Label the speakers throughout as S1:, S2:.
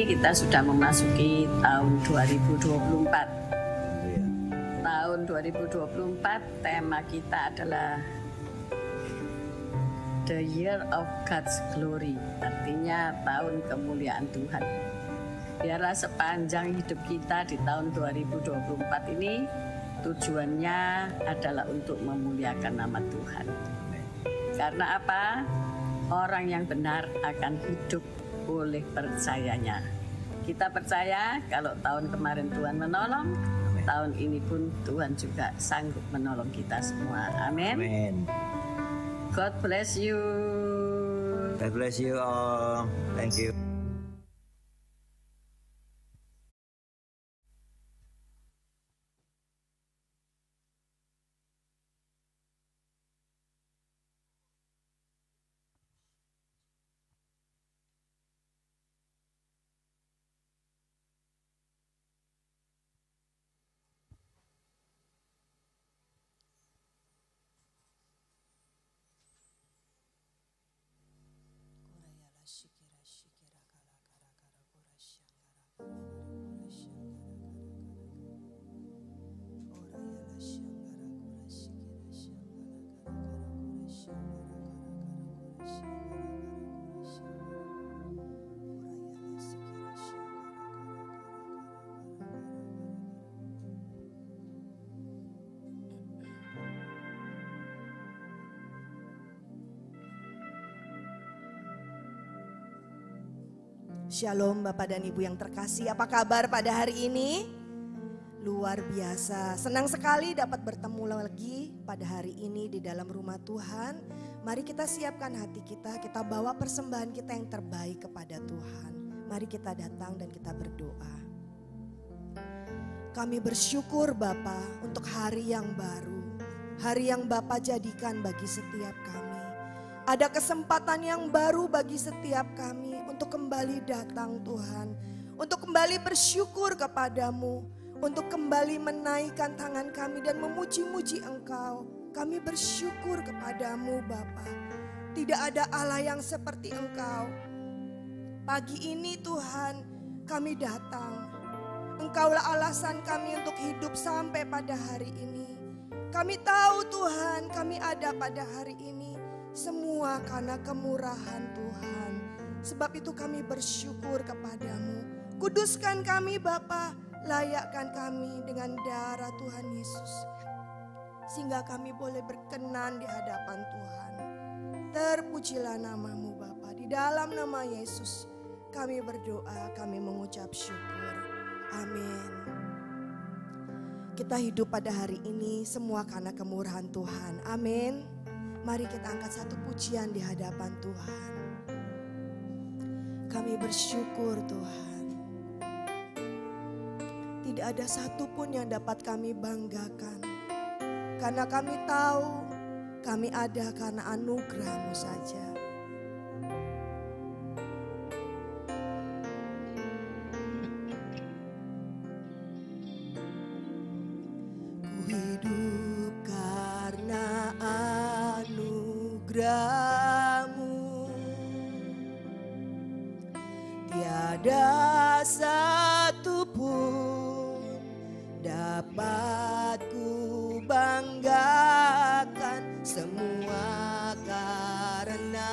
S1: kita sudah memasuki tahun 2024. Tahun 2024 tema kita adalah The Year of God's Glory, artinya tahun kemuliaan Tuhan. Biarlah sepanjang hidup kita di tahun 2024 ini tujuannya adalah untuk memuliakan nama Tuhan. Karena apa? Orang yang benar akan hidup oleh percayanya. Kita percaya kalau tahun kemarin Tuhan menolong, tahun ini pun Tuhan juga sanggup menolong kita semua. Amin.
S2: Amin.
S1: God bless you.
S2: God bless you all. Thank you.
S3: Shalom Bapak dan Ibu yang terkasih, apa kabar pada hari ini? Luar biasa, senang sekali dapat bertemu lagi pada hari ini di dalam rumah Tuhan. Mari kita siapkan hati kita bawa persembahan kita yang terbaik kepada Tuhan. Mari kita datang dan kita berdoa. Kami bersyukur Bapa untuk hari yang baru, hari yang Bapa jadikan bagi setiap kami. Ada kesempatan yang baru bagi setiap kami untuk kembali datang Tuhan. Untuk kembali bersyukur kepadamu. Untuk kembali menaikkan tangan kami dan memuji-muji Engkau. Kami bersyukur kepadamu Bapa. Tidak ada Allah yang seperti Engkau. Pagi ini Tuhan kami datang. Engkaulah alasan kami untuk hidup sampai pada hari ini. Kami tahu Tuhan kami ada pada hari ini. Semua karena kemurahan Tuhan. Sebab itu kami bersyukur kepadamu. Kuduskan kami Bapa, layakkan kami dengan darah Tuhan Yesus. Sehingga kami boleh berkenan di hadapan Tuhan. Terpujilah namamu Bapa. Di dalam nama Yesus kami berdoa, kami mengucap syukur. Amin. Kita hidup pada hari ini semua karena kemurahan Tuhan. Amin. Mari kita angkat satu pujian di hadapan Tuhan. Kami bersyukur Tuhan. Tidak ada satupun yang dapat kami banggakan. Karena kami tahu kami ada karena anugerah-Mu saja. Ku hidup karena anugerah-Mu. Tiada satu pun dapat ku banggakan, semua karena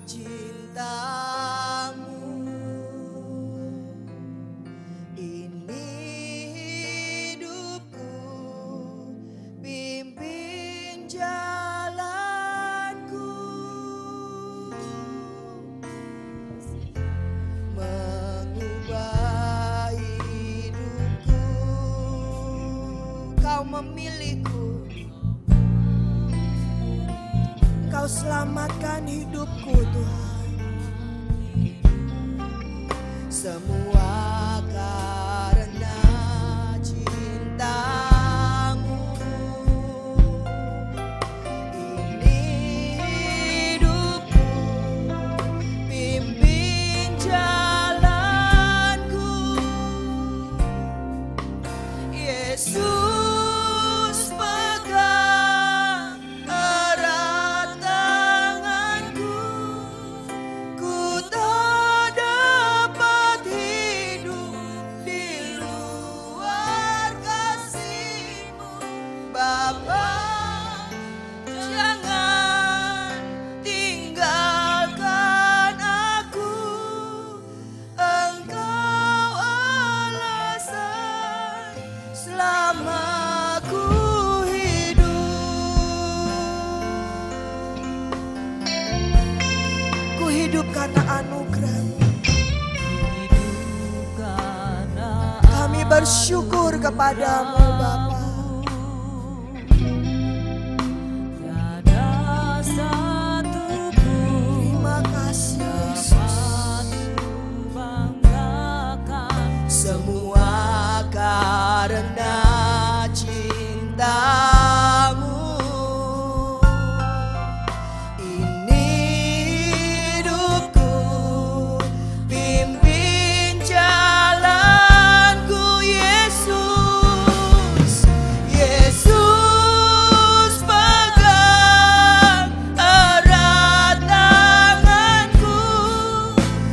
S3: cinta-Mu. Ini hidupku, pimpin jalanku. Mengubah hidupku, Kau memilihku, Kau selamatkan hidupku Tuhan. Semua karena cinta-Mu. Ini hidupku, pimpin jalanku. Yesus pegang erat tanganku. Ku tak dapat karena anugerah-Mu. Kami bersyukur kepadamu Bapa. Terima kasih Yesus. Semua karena cinta-Mu. Ini hidupku, pimpin jalanku Yesus. Yesus pegang erat tanganku.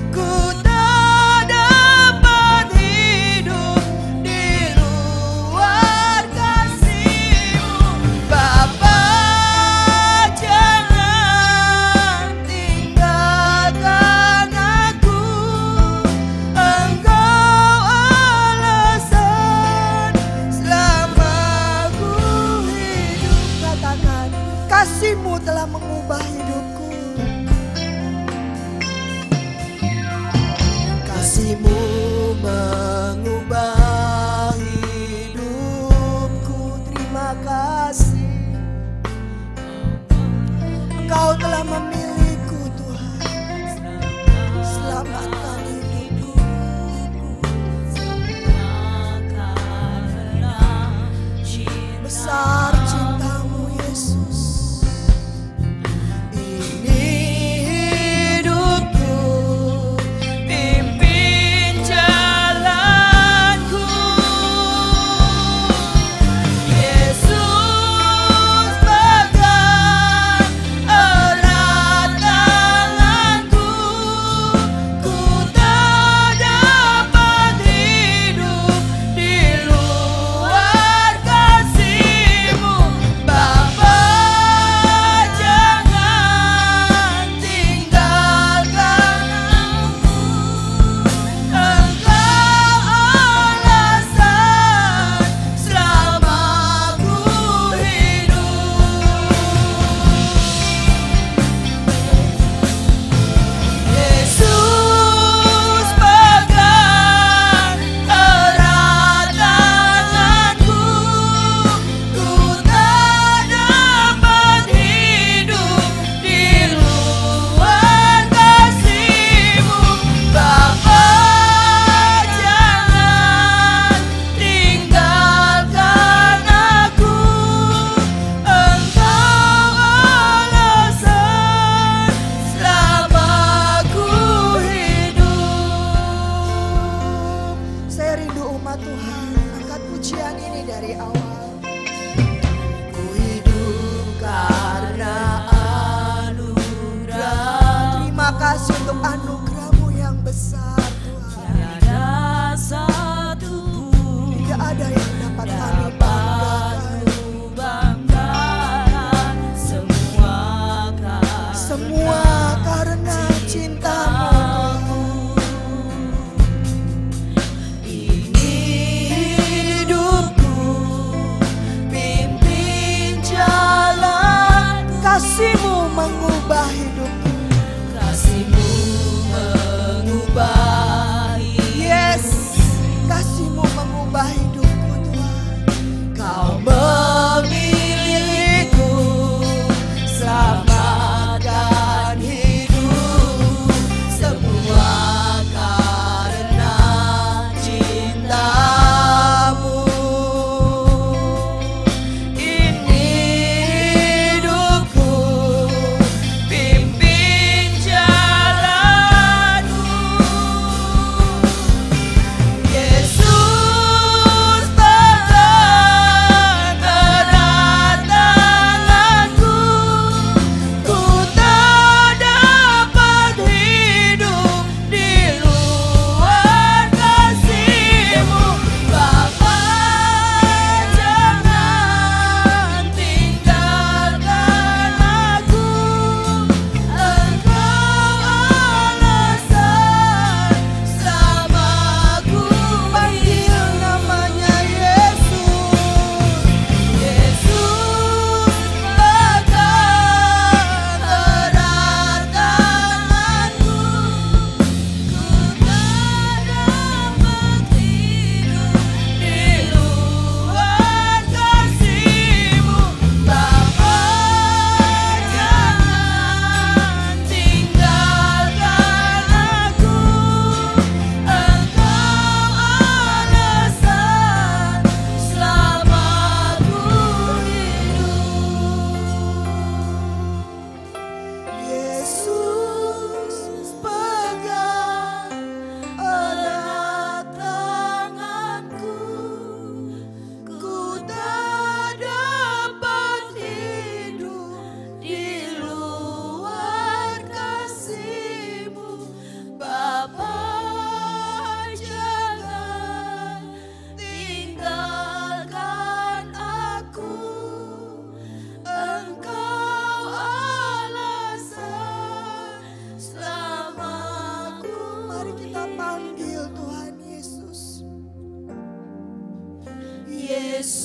S3: Ku tak dapat hidup di luar kasih-Mu. Bapa, jangan tinggalkan aku. Engkau alasan selama ku hidup. Katakan, kasih-Mu telah mengubah hidupku. Kasih-Mu mengubah hidupku. Terima kasih. Engkau telah memilihku Tuhan. Selamatkan hidupku. Besar cinta-Mu Yesus. Ini hidupku, pimpin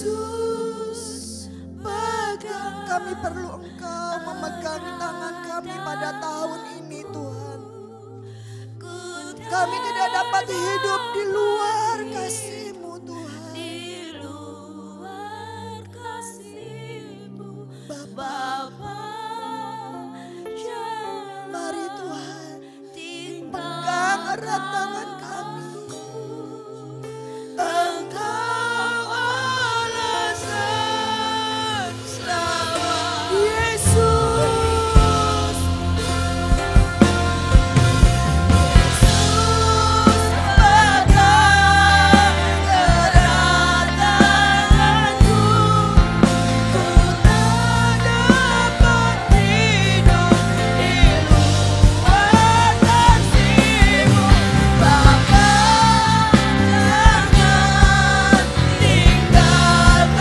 S3: Yesus, pegang. Kami perlu Engkau memegang tangan kami pada tahun ini Tuhan. Kami tidak dapat hidup di luar kasih-Mu Tuhan. Bapa, mari Tuhan, pegang erat tangan kami. Engkau alasan selamat Yesus. Pegang erat tanganku, ku tak dapat hidup di luar kasih-Mu. Bapa, jangan tinggalkan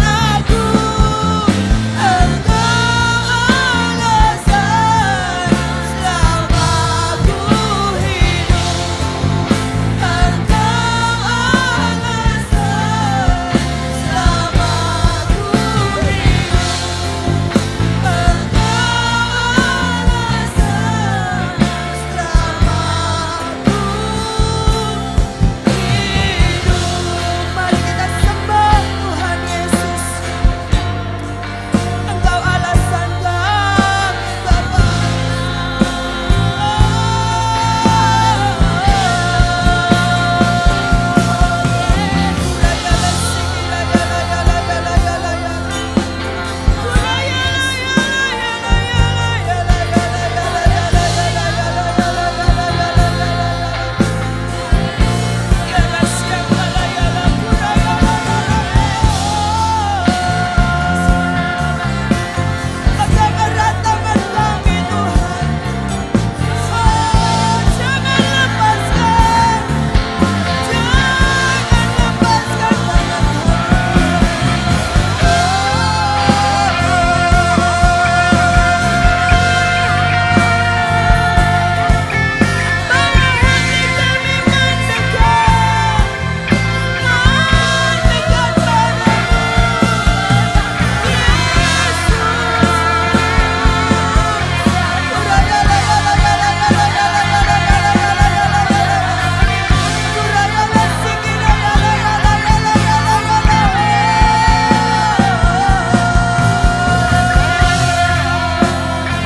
S3: aku. Engkau alasan selama ku hidup. Engkau alasan selama ku hidup. Mari kita sembah Tuhan Yesus. Engkau alasan kami Bapa. Pegang erat tangan kami Tuhan. Jangan lepaskan. Jangan lepaskan tangan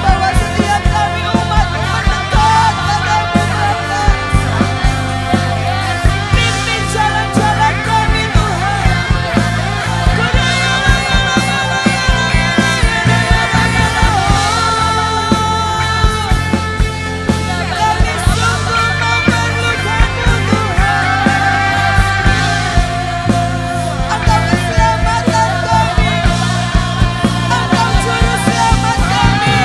S3: bahwa setiap kami umat-Mu mendekat padamu Bapa. Pimpin jalan-jalan kami Tuhan. Kami sungguh memerlukan-Mu Tuhan. Engkau keselamatan kami. Engkau juru selamat kami.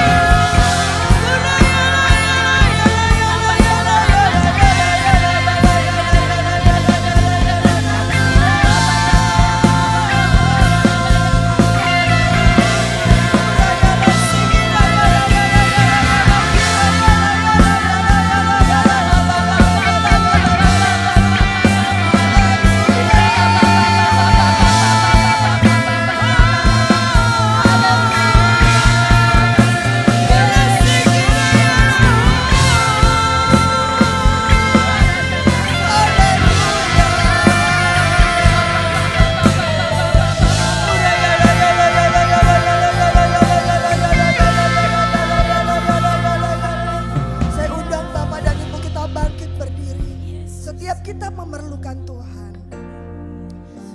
S3: Saya undang Bapak dan Ibu kita bangkit berdiri. Setiap kita memerlukan Tuhan.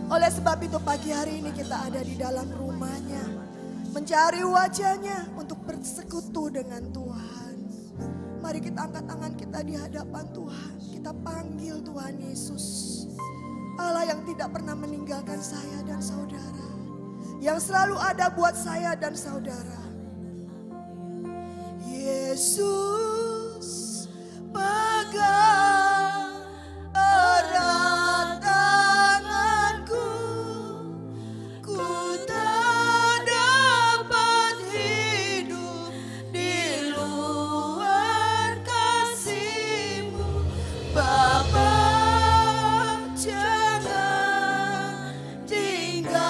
S3: Oleh sebab itu pagi hari ini kita ada di dalam rumahnya. Mencari wajahnya untuk bersekutu dengan Tuhan. Mari kita angkat tangan kita di hadapan Tuhan. Kita panggil Tuhan Yesus. Allah yang tidak pernah meninggalkan saya dan saudara. Yang selalu ada buat saya dan saudara. Yesus, pegang erat tanganku. Ku tak dapat hidup di luar kasih-Mu. Bapa, jangan tinggalkan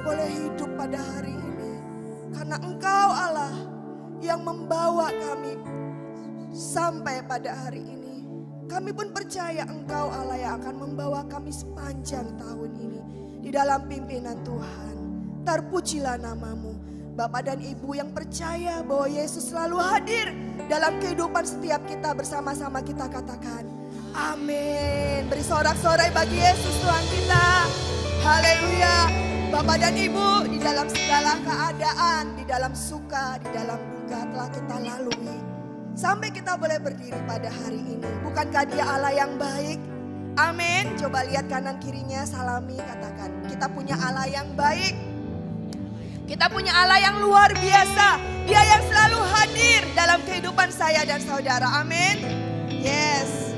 S3: boleh hidup pada hari ini. Karena Engkau Allah yang membawa kami sampai pada hari ini. Kami pun percaya Engkau Allah yang akan membawa kami sepanjang tahun ini. Di dalam pimpinan Tuhan. Terpujilah namamu. Bapak dan Ibu yang percaya bahwa Yesus selalu hadir dalam kehidupan setiap kita, bersama-sama kita katakan amin. Beri sorak-sorai bagi Yesus Tuhan kita. Haleluya. Bapak dan Ibu, di dalam segala keadaan, di dalam suka, di dalam duka telah kita lalui. Sampai kita boleh berdiri pada hari ini. Bukankah Dia Allah yang baik? Amin. Coba lihat kanan kirinya, salami, katakan kita punya Allah yang baik. Kita punya Allah yang luar biasa. Dia yang selalu hadir dalam kehidupan saya dan saudara. Amin. Yes.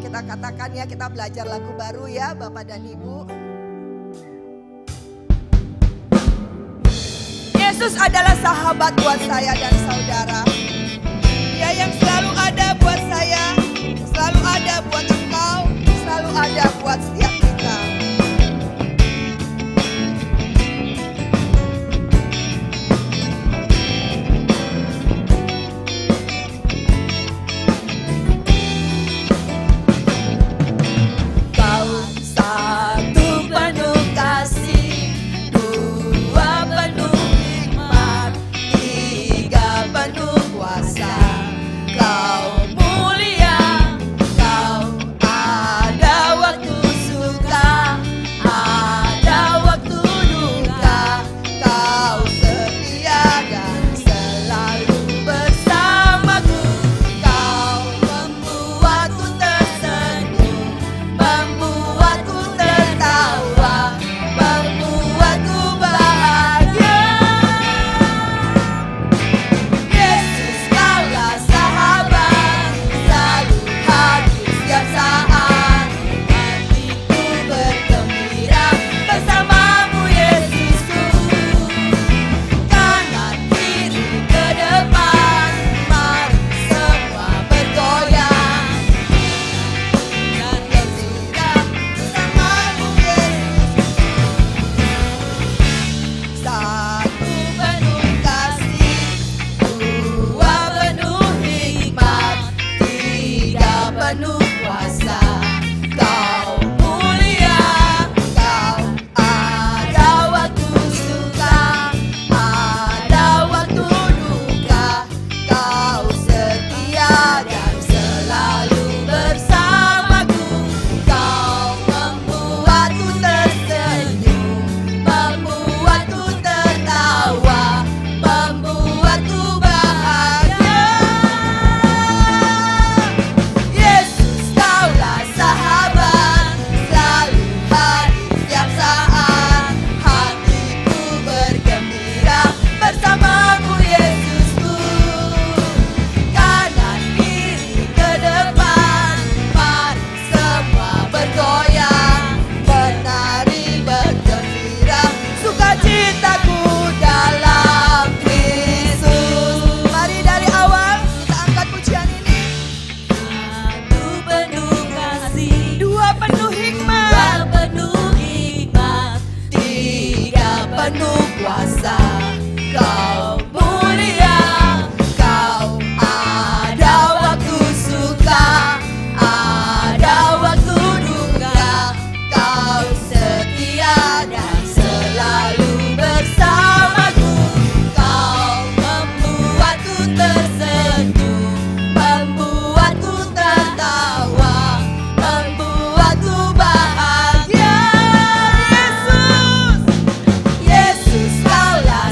S3: Kita katakan ya, kita belajar lagu baru ya Bapak dan Ibu. Yesus adalah sahabat buat saya dan saudara. Dia yang selalu ada buat saya, selalu ada buat engkau, selalu ada buat setiap kita.
S4: Yesus, kaulah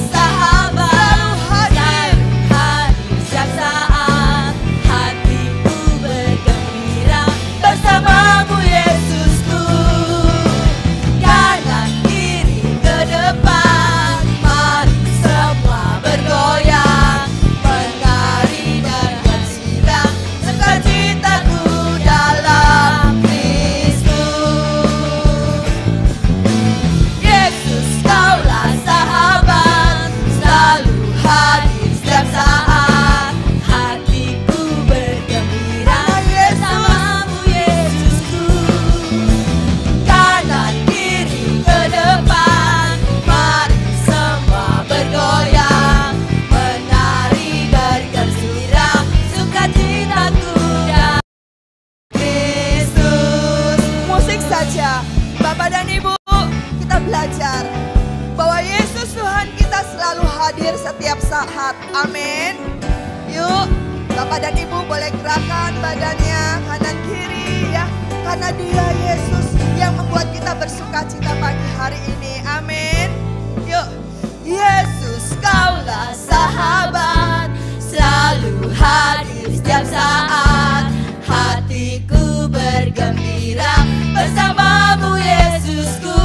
S3: hadir setiap saat. Amin. Yuk, Bapak dan Ibu boleh gerakan badannya kanan kiri ya. Karena Dia Yesus yang membuat kita bersuka cita pagi hari ini. Amin. Yuk. Yesus, Kaulah sahabat, selalu hadir setiap saat. Hatiku bergembira bersamamu Yesusku.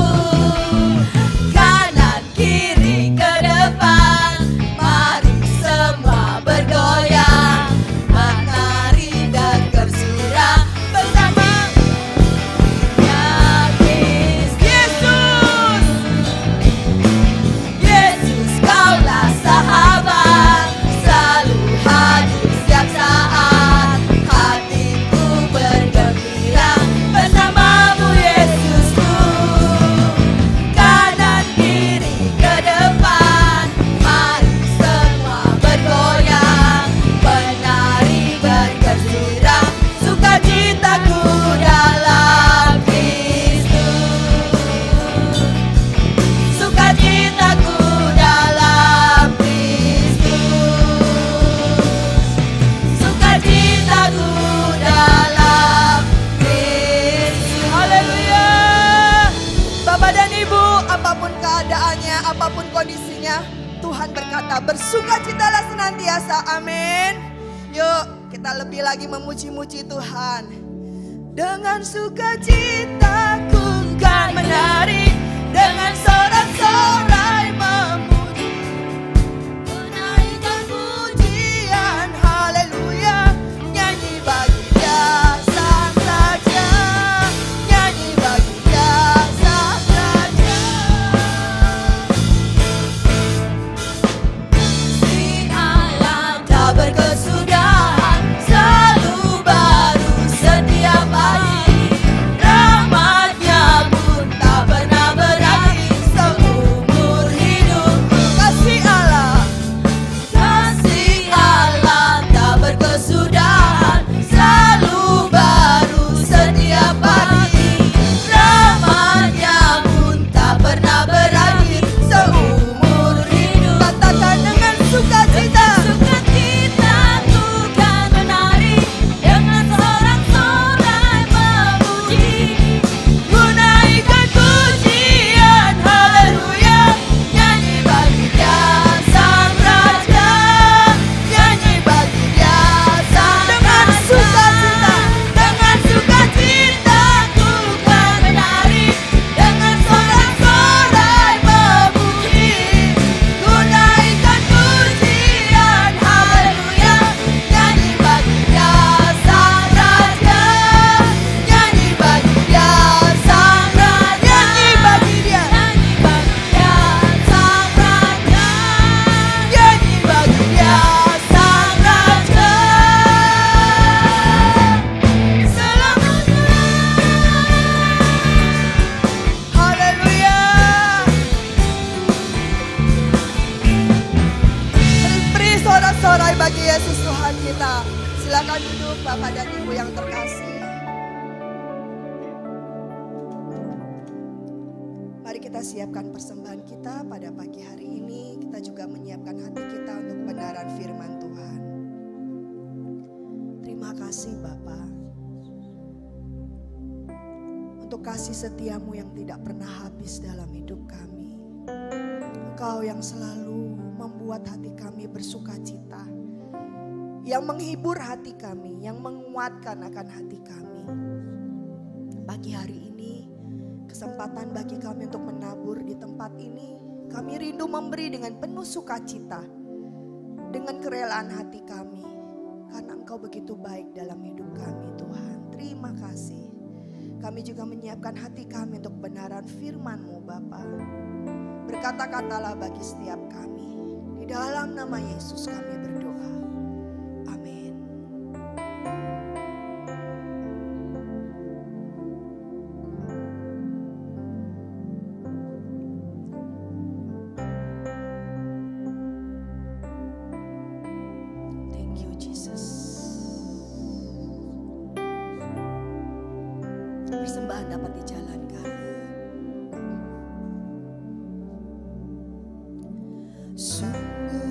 S3: Kanan kiri ke depan, mari semua bergoyang. Menari dan bersorak bersama Yesus. Yesus, Kaulah sahabat, selalu hadir setiap saat. Hatiku bergembira bersamamu Yesusku. Kanan kiri ke depan, mari semua bergoyang. Menari bergembira, sukacitaku dalam Kristus. Sukacitaku dalam Kristus. Sukacitaku dalam Kristus. Haleluya. Bapak dan Ibu, apapun keadaannya, apapun kondisinya, Tuhan berkata bersukacitalah senantiasa. Amin. Yuk kita lebih lagi memuji-muji Tuhan. Dengan sukacitaku kan menari, dengan sorak-sorai memuji, menaikan pujian. Haleluya. Nyanyi bagi Dia Sang Raja, nyanyi bagi Dia Sang Raja. Si alam tak berkesudahan, selalu baru setiap hari. Rahmat-Nya pun tak pernah berakhir seumur hidupku. Kasih Allah tak berkesudahan, selalu baru setiap hari. Rahmat-Nya pun tak pernah berakhir seumur hidup. Katakan dengan sukacita. Sukacitaku kan menari, dengan sorak-sorai memuji, menaikkan pujian. Haleluya. Nyanyi bagi Dia Sang Raja, nyanyi bagi Dia Sang Raja. Dengan sukacitaku kan menari, dengan sorak-sorai memuji, menaikkan pujian. Haleluya. Nyanyi bagi Dia Sang Raja, nyanyi bagi Dia Sang Raja, nyanyi bagi Dia, nyanyi bagi Dia Sang Raja, nyanyi bagi Dia Sang Raja. Selamanya. Haleluya. Beri sorak-sorai bagi Yesus Tuhan kita. Silakan duduk Bapak dan Ibu yang terkasih. Mari kita siapkan persembahan kita pada pagi hari ini. Kita juga menyiapkan hati kita untuk kebenaran firman Tuhan. Terima kasih Bapa, untuk kasih setiamu yang tidak pernah habis dalam hidup kami. Engkau yang selalu membuat hati kami bersuka cita, yang menghibur hati kami, yang menguatkan akan hati kami. Pagi hari ini kesempatan bagi kami untuk menabur di tempat ini. Kami rindu memberi dengan penuh sukacita, dengan kerelaan hati kami, karena Engkau begitu baik dalam hidup kami Tuhan. Terima kasih. Kami juga menyiapkan hati kami untuk kebenaran firman-Mu Bapa. Berkata-katalah bagi setiap kami. Di dalam nama Yesus kami berdoa. Amin. Thank you Jesus. Persembahan dapat dijalankan. Sungguh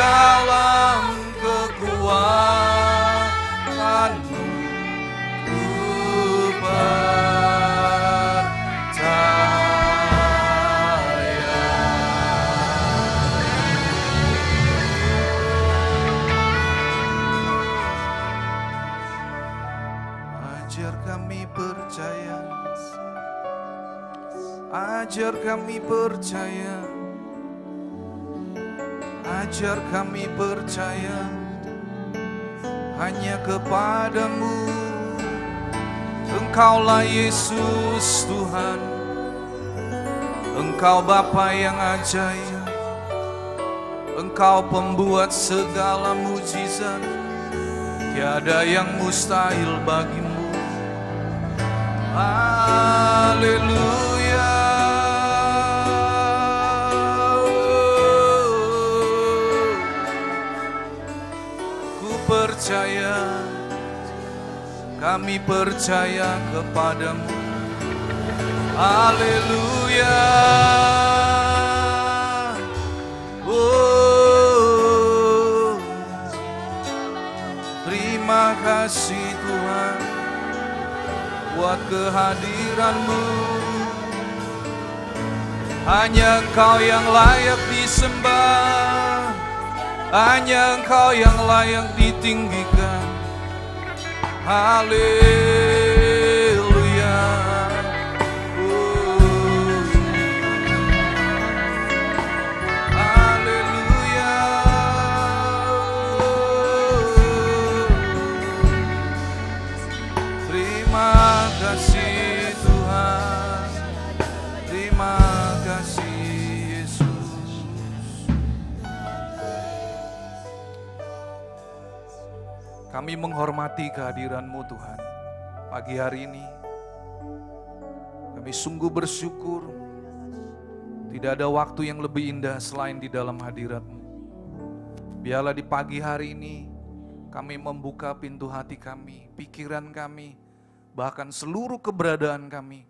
S4: dalam kekuatan-Mu ku percaya. Ajar kami percaya, ajar kami percaya, ajar kami percaya hanya kepadamu. Engkaulah Yesus Tuhan, Engkau Bapa yang ajaib, Engkau pembuat segala mujizat, tiada yang mustahil bagimu. Haleluya. Ku percaya, kami percaya kepadamu. Haleluya. Oh, terima kasih Tuhan buat kehadiran-Mu. Hanya Engkau yang layak disembah, hanya Engkau yang layak ditinggikan. Haleluya. Oh, haleluya. Terima kasih Tuhan, terima kasih Yesus. Kami menghormati kehadiran-Mu Tuhan. Pagi hari ini kami sungguh bersyukur, tidak ada waktu yang lebih indah selain di dalam hadirat-Mu. Biarlah di pagi hari ini kami membuka pintu hati kami, pikiran kami, bahkan seluruh keberadaan kami,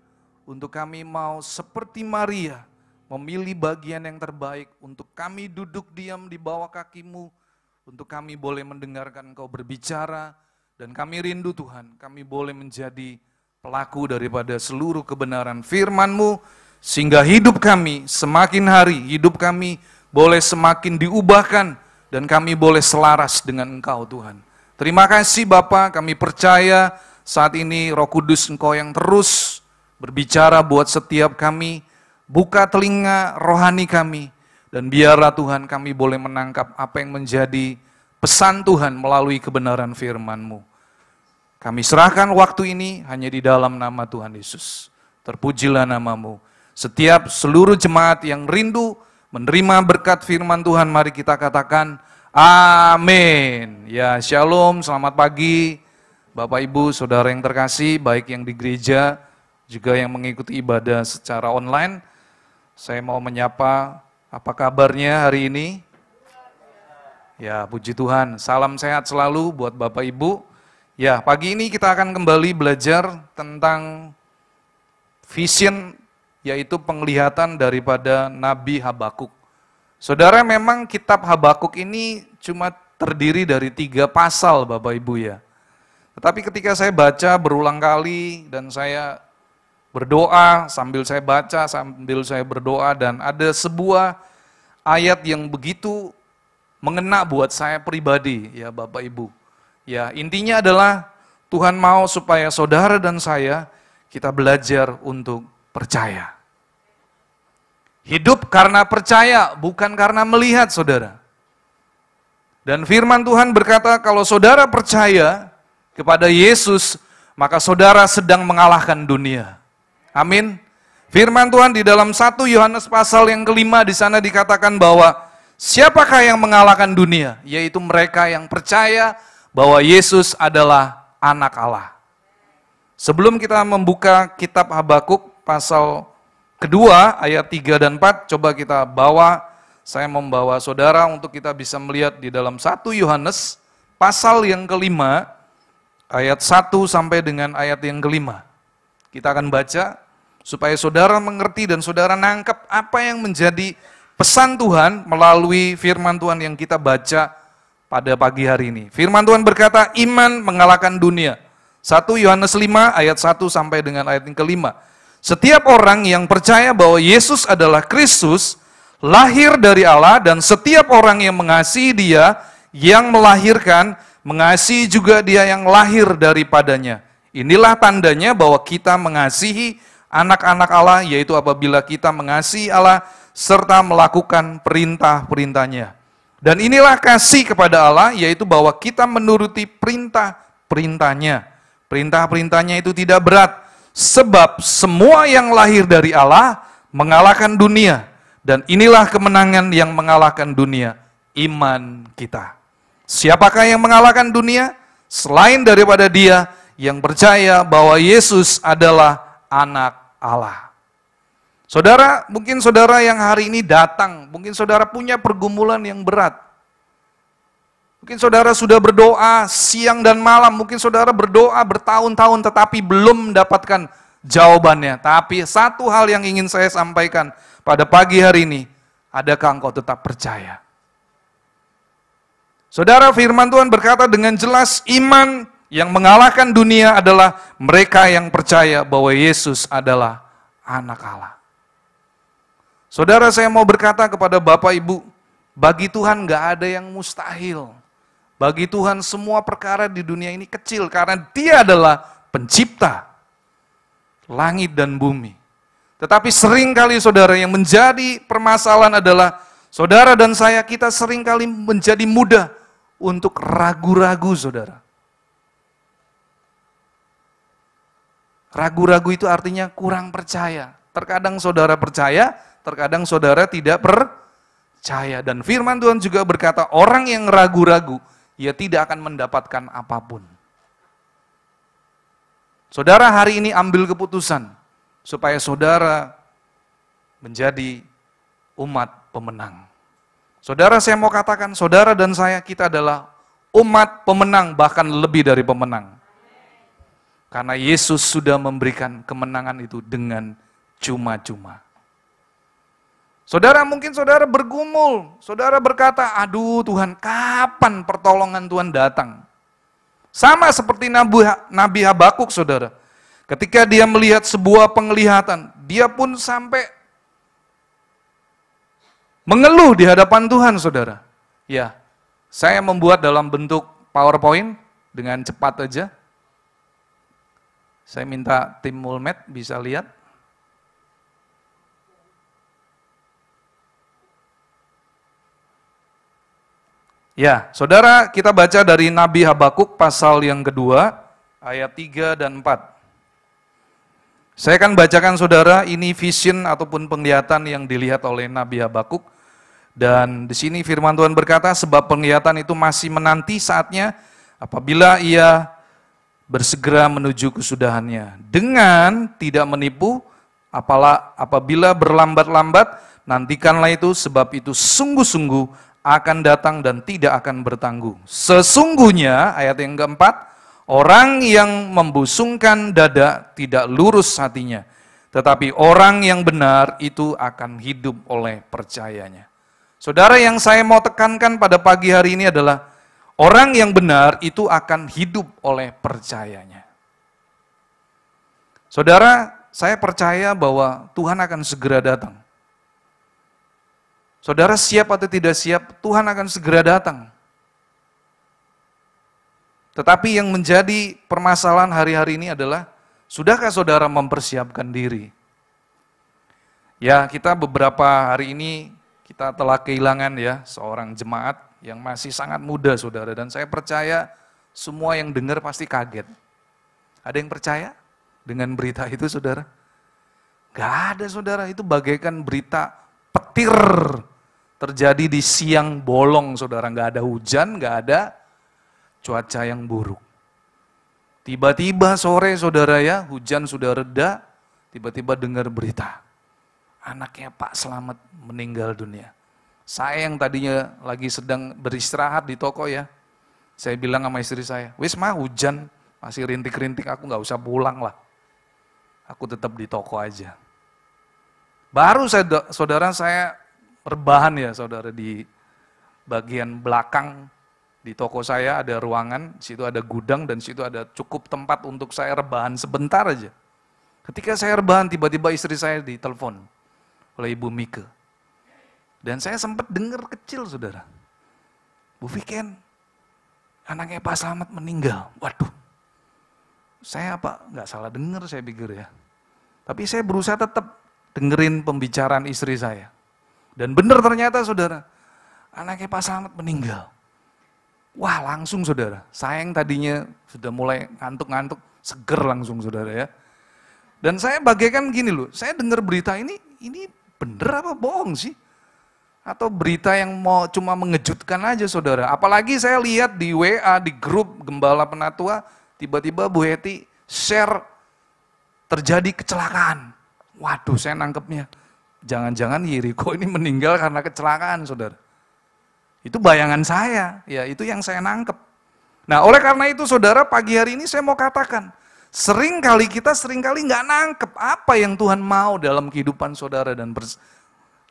S4: untuk kami mau seperti Maria, memilih bagian yang terbaik untuk kami duduk diam di bawah kaki-Mu, untuk kami boleh mendengarkan Engkau berbicara, dan kami rindu Tuhan, kami boleh menjadi pelaku daripada seluruh kebenaran firman-Mu, sehingga hidup kami semakin hari, hidup kami boleh semakin diubahkan, dan kami boleh selaras dengan Engkau Tuhan. Terima kasih Bapa, kami percaya saat ini Roh Kudus Engkau yang terus berbicara buat setiap kami, buka telinga rohani kami, dan biarlah Tuhan kami boleh menangkap apa yang menjadi pesan Tuhan melalui kebenaran firman-Mu. Kami serahkan waktu ini hanya di dalam nama Tuhan Yesus. Terpujilah nama-Mu. Setiap seluruh jemaat yang rindu menerima berkat firman Tuhan, mari kita katakan amin. Ya, shalom, selamat pagi Bapak Ibu, Saudara yang terkasih, baik yang di gereja, juga yang mengikuti ibadah secara online. Saya mau menyapa, apa kabarnya hari ini? Ya, puji Tuhan, salam sehat selalu buat Bapak Ibu. Ya, pagi ini kita akan kembali belajar tentang vision, yaitu penglihatan daripada Nabi Habakuk. Saudara, memang kitab Habakuk ini cuma terdiri dari 3 pasal Bapak Ibu ya. Tetapi ketika saya baca berulang kali dan saya berdoa, sambil saya baca, sambil saya berdoa, dan ada sebuah ayat yang begitu mengena buat saya pribadi, ya Bapak Ibu. Ya, intinya adalah Tuhan mau supaya saudara dan saya, kita belajar untuk percaya. Hidup karena percaya, bukan karena melihat, saudara. Dan firman Tuhan berkata, kalau saudara percaya kepada Yesus, maka saudara sedang mengalahkan dunia. Amin. Firman Tuhan di dalam 1 Yohanes pasal yang ke-5 di sana dikatakan bahwa siapakah yang mengalahkan dunia? Yaitu mereka yang percaya bahwa Yesus adalah anak Allah. Sebelum kita membuka kitab Habakuk pasal kedua ayat 3 dan 4, coba kita bawa, saya membawa saudara untuk kita bisa melihat di dalam 1 Yohanes pasal yang ke-5 ayat 1 sampai dengan ayat yang ke-5. Kita akan baca supaya saudara mengerti dan saudara nangkep apa yang menjadi pesan Tuhan melalui firman Tuhan yang kita baca pada pagi hari ini. Firman Tuhan berkata, iman mengalahkan dunia. 1 Yohanes 5 ayat 1 sampai dengan ayat yang kelima. Setiap orang yang percaya bahwa Yesus adalah Kristus, lahir dari Allah, dan setiap orang yang mengasihi Dia, yang melahirkan, mengasihi juga Dia yang lahir daripadanya. Inilah tandanya bahwa kita mengasihi anak-anak Allah, yaitu apabila kita mengasihi Allah, serta melakukan perintah-perintahnya. Dan inilah kasih kepada Allah, yaitu bahwa kita menuruti perintah-perintahnya. Perintah-perintahnya itu tidak berat, sebab semua yang lahir dari Allah mengalahkan dunia. Dan inilah kemenangan yang mengalahkan dunia, iman kita. Siapakah yang mengalahkan dunia? Selain daripada Dia yang percaya bahwa Yesus adalah anak Allah. Saudara, mungkin saudara yang hari ini datang, mungkin saudara punya pergumulan yang berat. Mungkin saudara sudah berdoa siang dan malam, mungkin saudara berdoa bertahun-tahun tetapi belum mendapatkan jawabannya. Tapi satu hal yang ingin saya sampaikan pada pagi hari ini, adakah engkau tetap percaya? Saudara, firman Tuhan berkata dengan jelas, iman yang mengalahkan dunia adalah mereka yang percaya bahwa Yesus adalah anak Allah. Saudara, saya mau berkata kepada Bapak Ibu, bagi Tuhan gak ada yang mustahil. Bagi Tuhan semua perkara di dunia ini kecil, karena Dia adalah pencipta langit dan bumi. Tetapi seringkali saudara, yang menjadi permasalahan adalah saudara dan saya, kita seringkali menjadi mudah untuk ragu-ragu, saudara. Ragu-ragu itu artinya kurang percaya. Terkadang saudara percaya, terkadang saudara tidak percaya. Dan firman Tuhan juga berkata, orang yang ragu-ragu, ia tidak akan mendapatkan apapun. Saudara hari ini ambil keputusan, supaya saudara menjadi umat pemenang. Saudara, saya mau katakan, saudara dan saya, kita adalah umat pemenang, bahkan lebih dari pemenang. Karena Yesus sudah memberikan kemenangan itu dengan cuma-cuma. Saudara, mungkin saudara bergumul, saudara berkata, aduh Tuhan, kapan pertolongan Tuhan datang? Sama seperti Nabi Habakuk, saudara. Ketika dia melihat sebuah penglihatan, dia pun sampai mengeluh di hadapan Tuhan, saudara. Ya, saya membuat dalam bentuk PowerPoint dengan cepat aja. Saya minta tim Mulmed bisa lihat. Ya, saudara, kita baca dari Nabi Habakuk pasal yang kedua, ayat 3 dan 4. Saya akan bacakan saudara, ini vision ataupun penglihatan yang dilihat oleh Nabi Habakuk. Dan di sini firman Tuhan berkata, sebab penglihatan itu masih menanti saatnya apabila ia bersegera menuju kesudahannya. Dengan tidak menipu, apabila berlambat-lambat, nantikanlah itu, sebab itu sungguh-sungguh akan datang dan tidak akan bertanggung. Sesungguhnya, ayat yang keempat, orang yang membusungkan dada tidak lurus hatinya, tetapi orang yang benar itu akan hidup oleh percayanya. Saudara, yang saya mau tekankan pada pagi hari ini adalah, orang yang benar itu akan hidup oleh percayanya. Saudara, saya percaya bahwa Tuhan akan segera datang. Saudara siap atau tidak siap, Tuhan akan segera datang. Tetapi yang menjadi permasalahan hari-hari ini adalah, sudahkah saudara mempersiapkan diri? Ya, kita beberapa hari ini, kita telah kehilangan ya seorang jemaat yang masih sangat muda, saudara. Dan saya percaya semua yang dengar pasti kaget. Ada yang percaya dengan berita itu, saudara? Gak ada, saudara. Itu bagaikan berita petir terjadi di siang bolong, saudara. Gak ada hujan, gak ada cuaca yang buruk. Tiba-tiba sore, saudara ya, hujan sudah reda, tiba-tiba dengar berita. Anaknya Pak Slamet meninggal dunia. Saya yang tadinya lagi sedang beristirahat di toko ya, saya bilang sama istri saya, wis mah hujan, masih rintik-rintik, aku gak usah pulang lah. Aku tetap di toko aja. Baru saudara saya rebahan ya saudara, di bagian belakang di toko saya ada ruangan, situ ada gudang dan situ ada cukup tempat untuk saya rebahan sebentar aja. Ketika saya rebahan, tiba-tiba istri saya ditelepon oleh Ibu Mika. Dan saya sempat dengar kecil saudara, Bu Viken, anaknya Pak Slamet meninggal. Waduh, saya apa nggak salah dengar saya pikir ya. Tapi saya berusaha tetap dengerin pembicaraan istri saya. Dan benar ternyata saudara, anaknya Pak Slamet meninggal. Wah langsung saudara, saya yang tadinya sudah mulai ngantuk-ngantuk, seger langsung saudara ya. Dan saya bagaikan gini loh, saya dengar berita ini bener apa bohong sih? Atau berita yang mau cuma mengejutkan aja saudara. Apalagi saya lihat di WA, di grup Gembala Penatua, tiba-tiba Bu Heti share terjadi kecelakaan. Waduh saya nangkepnya, jangan-jangan Yeriko ini meninggal karena kecelakaan saudara. Itu bayangan saya, ya itu yang saya nangkep. Nah oleh karena itu saudara, pagi hari ini saya mau katakan, kita seringkali nggak nangkep apa yang Tuhan mau dalam kehidupan saudara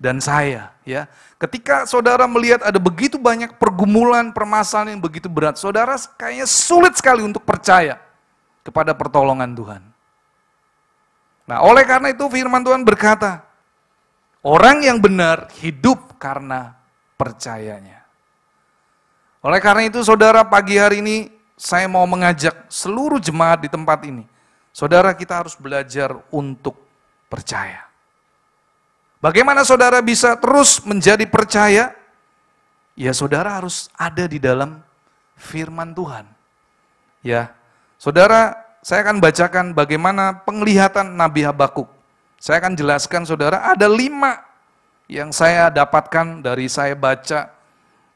S4: dan saya. Ya, ketika saudara melihat ada begitu banyak pergumulan, permasalahan yang begitu berat, saudara kayaknya sulit sekali untuk percaya kepada pertolongan Tuhan. Nah oleh karena itu firman Tuhan berkata, orang yang benar hidup karena percayanya. Oleh karena itu saudara, pagi hari ini saya mau mengajak seluruh jemaat di tempat ini. Saudara, kita harus belajar untuk percaya. Bagaimana saudara bisa terus menjadi percaya? Ya saudara harus ada di dalam firman Tuhan. Ya, saudara, saya akan bacakan bagaimana penglihatan Nabi Habakuk. Saya akan jelaskan saudara, ada 5 yang saya dapatkan dari saya baca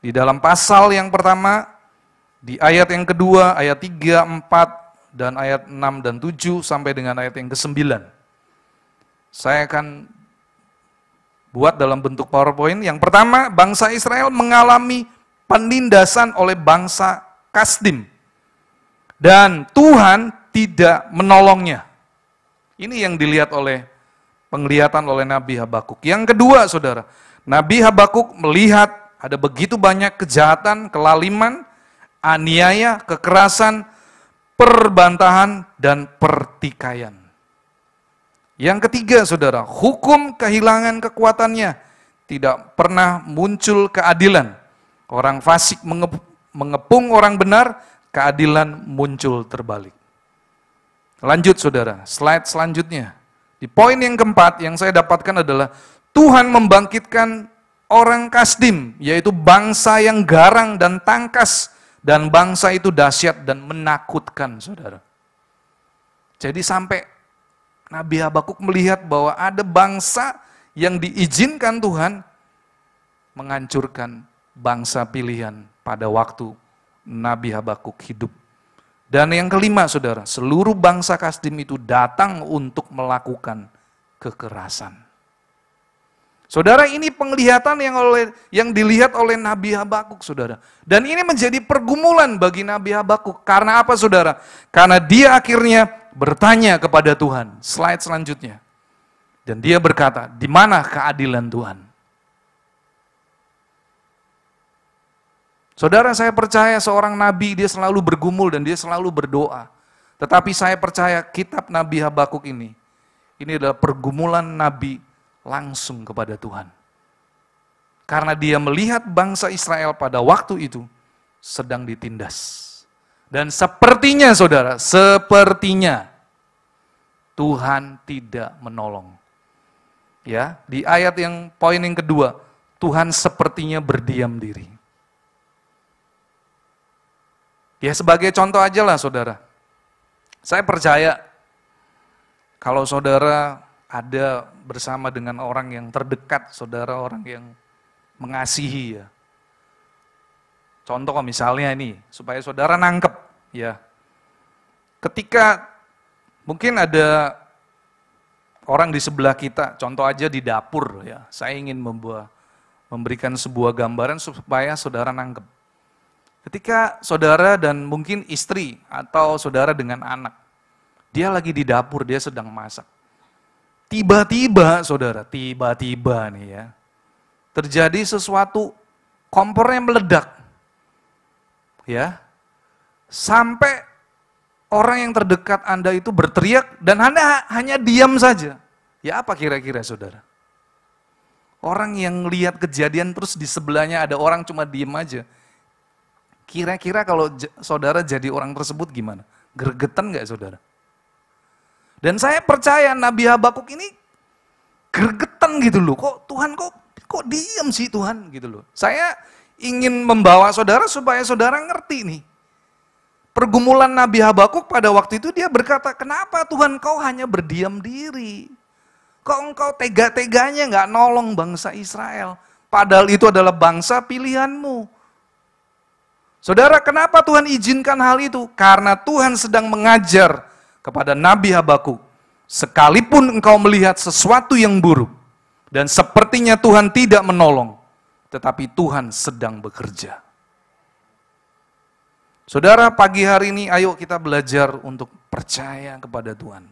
S4: di dalam pasal yang pertama, di ayat yang kedua, ayat 3, 4, dan ayat 6 dan 7 sampai dengan ayat yang ke-9. Saya akan buat dalam bentuk PowerPoint. Yang pertama, bangsa Israel mengalami penindasan oleh bangsa Kasdim. Dan Tuhan tidak menolongnya. Ini yang dilihat penglihatan oleh Nabi Habakuk. Yang kedua saudara, Nabi Habakuk melihat ada begitu banyak kejahatan, kelaliman, aniaya, kekerasan, perbantahan, dan pertikaian. Yang ketiga saudara, hukum kehilangan kekuatannya, tidak pernah muncul keadilan. Orang fasik mengepung orang benar, keadilan muncul terbalik. Lanjut saudara, slide selanjutnya. Di poin yang keempat yang saya dapatkan adalah Tuhan membangkitkan orang Kasdim, yaitu bangsa yang garang dan tangkas, dan bangsa itu dahsyat dan menakutkan, saudara. Jadi sampai Nabi Habakuk melihat bahwa ada bangsa yang diizinkan Tuhan menghancurkan bangsa pilihan pada waktu Nabi Habakuk hidup. Dan yang kelima, saudara, seluruh bangsa Kasdim itu datang untuk melakukan kekerasan. Saudara, ini penglihatan yang dilihat oleh Nabi Habakuk, saudara. Dan ini menjadi pergumulan bagi Nabi Habakuk. Karena apa, saudara? Karena dia akhirnya bertanya kepada Tuhan. Slide selanjutnya. Dan dia berkata, di mana keadilan Tuhan? Saudara, saya percaya seorang nabi dia selalu bergumul dan dia selalu berdoa. Tetapi saya percaya kitab Nabi Habakuk ini adalah pergumulan nabi langsung kepada Tuhan. Karena dia melihat bangsa Israel pada waktu itu sedang ditindas. Dan sepertinya saudara, sepertinya Tuhan tidak menolong. Ya, di ayat yang poin yang kedua, Tuhan sepertinya berdiam diri. Ya sebagai contoh aja lah saudara. Saya percaya kalau saudara ada bersama dengan orang yang terdekat, saudara, orang yang mengasihi ya. Contoh misalnya ini, supaya saudara nangkep ya. Ketika mungkin ada orang di sebelah kita, contoh aja di dapur ya. Saya ingin memberikan sebuah gambaran supaya saudara nangkep. Ketika saudara dan mungkin istri atau saudara dengan anak, dia lagi di dapur, dia sedang masak. Tiba-tiba saudara, tiba-tiba nih ya, terjadi sesuatu, kompornya meledak. Ya. Sampai orang yang terdekat Anda itu berteriak dan Anda hanya diam saja. Ya apa kira-kira saudara? Orang yang lihat kejadian terus di sebelahnya ada orang cuma diem aja. Kira-kira kalau saudara jadi orang tersebut gimana? Gregetan nggak saudara? Dan saya percaya Nabi Habakuk ini gregetan gitu loh. Kok Tuhan kok diem sih Tuhan gitu loh. Saya ingin membawa saudara supaya saudara ngerti nih. Pergumulan Nabi Habakuk pada waktu itu dia berkata, kenapa Tuhan kau hanya berdiam diri? Kok engkau tega-teganya nggak nolong bangsa Israel? Padahal itu adalah bangsa pilihanmu. Saudara, kenapa Tuhan izinkan hal itu? Karena Tuhan sedang mengajar kepada Nabi Habakuk. Sekalipun engkau melihat sesuatu yang buruk, dan sepertinya Tuhan tidak menolong, tetapi Tuhan sedang bekerja. Saudara, pagi hari ini ayo kita belajar untuk percaya kepada Tuhan.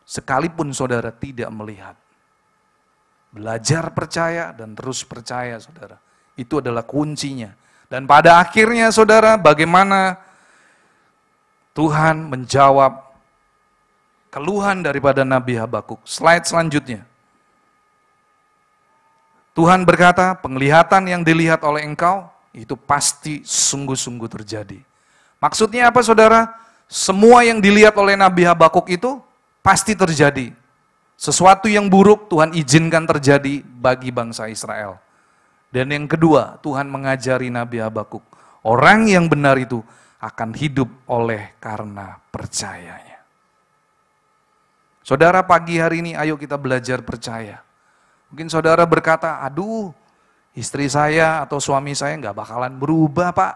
S4: Sekalipun saudara tidak melihat. Belajar percaya dan terus percaya saudara. Itu adalah kuncinya. Dan pada akhirnya saudara, bagaimana Tuhan menjawab keluhan daripada Nabi Habakuk. Slide selanjutnya. Tuhan berkata, penglihatan yang dilihat oleh engkau, itu pasti sungguh-sungguh terjadi. Maksudnya apa saudara? Semua yang dilihat oleh Nabi Habakuk itu pasti terjadi. Sesuatu yang buruk Tuhan izinkan terjadi bagi bangsa Israel. Dan yang kedua, Tuhan mengajari Nabi Habakuk, orang yang benar itu akan hidup oleh karena percayanya. Saudara, pagi hari ini ayo kita belajar percaya. Mungkin saudara berkata, aduh, istri saya atau suami saya nggak bakalan berubah, Pak.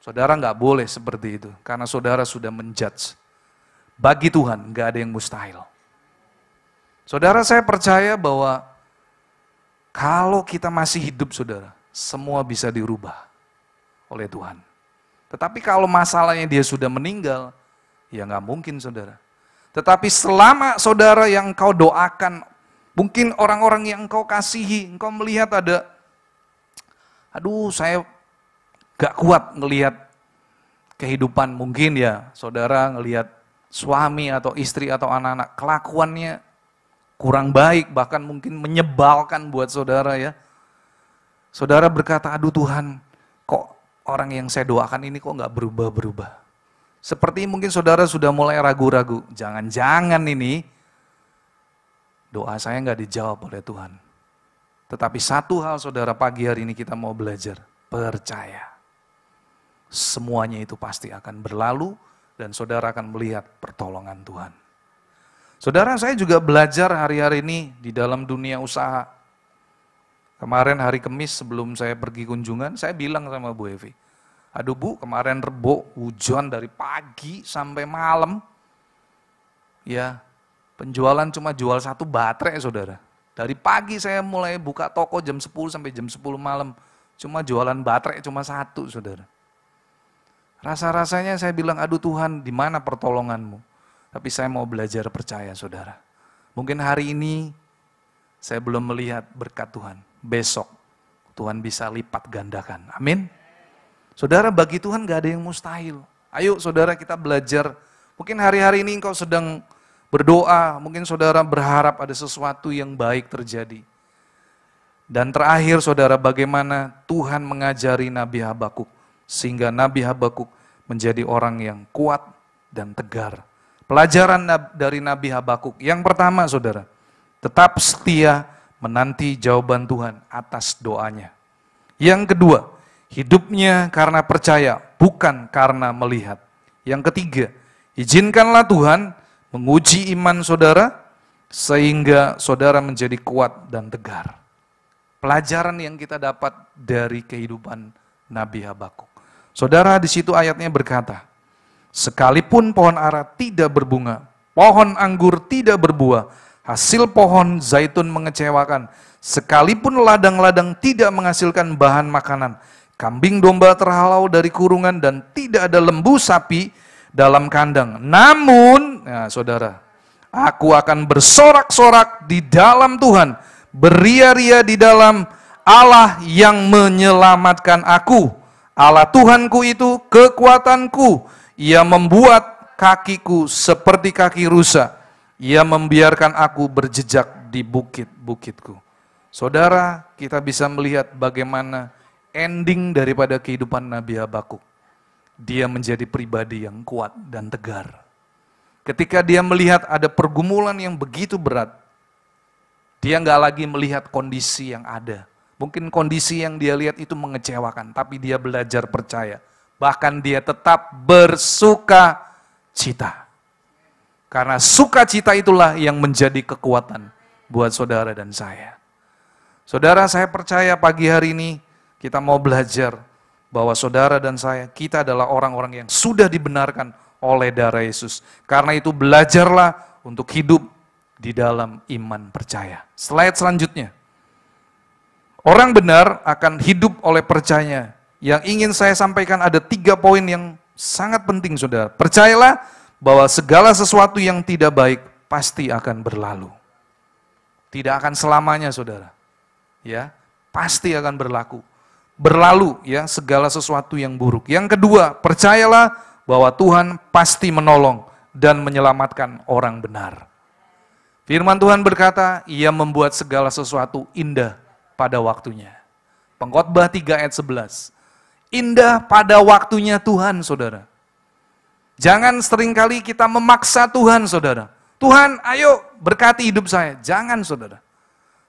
S4: Saudara nggak boleh seperti itu, karena saudara sudah menjudge. Bagi Tuhan nggak ada yang mustahil. Saudara, saya percaya bahwa kalau kita masih hidup saudara, semua bisa dirubah oleh Tuhan. Tetapi kalau masalahnya dia sudah meninggal, ya nggak mungkin saudara. Tetapi selama saudara yang engkau doakan, mungkin orang-orang yang engkau kasihi, engkau melihat ada, aduh saya gak kuat ngelihat kehidupan, mungkin ya saudara ngelihat suami atau istri atau anak-anak kelakuannya kurang baik, bahkan mungkin menyebalkan buat saudara ya. Saudara berkata, aduh Tuhan, kok orang yang saya doakan ini kok gak berubah-berubah. Seperti mungkin saudara sudah mulai ragu-ragu, jangan-jangan ini doa saya gak dijawab oleh Tuhan. Tetapi satu hal saudara, pagi hari ini kita mau belajar, percaya. Semuanya itu pasti akan berlalu dan saudara akan melihat pertolongan Tuhan. Saudara, saya juga belajar hari-hari ini di dalam dunia usaha. Kemarin hari Kamis sebelum saya pergi kunjungan, saya bilang sama Bu Evi, aduh Bu, kemarin Rebo hujan dari pagi sampai malam. Ya, penjualan cuma jual 1 baterai saudara. Dari pagi saya mulai buka toko jam 10 sampai jam 10 malam. Cuma jualan baterai cuma 1 saudara. Rasa-rasanya saya bilang, aduh Tuhan, di mana pertolonganmu? Tapi saya mau belajar percaya saudara. Mungkin hari ini saya belum melihat berkat Tuhan. Besok Tuhan bisa lipat gandakan. Amin. Saudara, bagi Tuhan gak ada yang mustahil. Ayo saudara kita belajar. Mungkin hari-hari ini engkau sedang berdoa. Mungkin saudara berharap ada sesuatu yang baik terjadi. Dan terakhir saudara, bagaimana Tuhan mengajari Nabi Habakuk. Sehingga Nabi Habakuk menjadi orang yang kuat dan tegar. Pelajaran dari Nabi Habakuk. Yang pertama saudara, tetap setia menanti jawaban Tuhan atas doanya. Yang kedua, hidupnya karena percaya, bukan karena melihat. Yang ketiga, izinkanlah Tuhan menguji iman saudara, sehingga saudara menjadi kuat dan tegar. Pelajaran yang kita dapat dari kehidupan Nabi Habakuk. Saudara, di situ ayatnya berkata, sekalipun pohon ara tidak berbunga, pohon anggur tidak berbuah, hasil pohon zaitun mengecewakan, sekalipun ladang-ladang tidak menghasilkan bahan makanan, kambing domba terhalau dari kurungan dan tidak ada lembu sapi dalam kandang. Namun, nah saudara, aku akan bersorak-sorak di dalam Tuhan, beria-ria di dalam Allah yang menyelamatkan aku. Allah Tuhanku itu kekuatanku. Ia membuat kakiku seperti kaki rusa. Ia membiarkan aku berjejak di bukit-bukitku. Saudara, kita bisa melihat bagaimana ending daripada kehidupan Nabi Habakuk. Dia menjadi pribadi yang kuat dan tegar. Ketika dia melihat ada pergumulan yang begitu berat, dia nggak lagi melihat kondisi yang ada. Mungkin kondisi yang dia lihat itu mengecewakan, tapi dia belajar percaya. Bahkan dia tetap bersuka cita. Karena sukacita itulah yang menjadi kekuatan buat saudara dan saya. Saudara, saya percaya pagi hari ini kita mau belajar bahwa saudara dan saya, kita adalah orang-orang yang sudah dibenarkan oleh darah Yesus. Karena itu belajarlah untuk hidup di dalam iman percaya. Slide selanjutnya. Orang benar akan hidup oleh percaya. Yang ingin saya sampaikan ada 3 poin yang sangat penting, saudara. Percayalah bahwa segala sesuatu yang tidak baik pasti akan berlalu. Tidak akan selamanya, saudara. Ya, pasti akan berlalu ya segala sesuatu yang buruk. Yang kedua, percayalah bahwa Tuhan pasti menolong dan menyelamatkan orang benar. Firman Tuhan berkata, Ia membuat segala sesuatu indah pada waktunya. Pengkhotbah 3 ayat 11. Indah pada waktunya Tuhan, saudara. Jangan seringkali kita memaksa Tuhan, saudara. Tuhan, ayo berkati hidup saya. Jangan, saudara.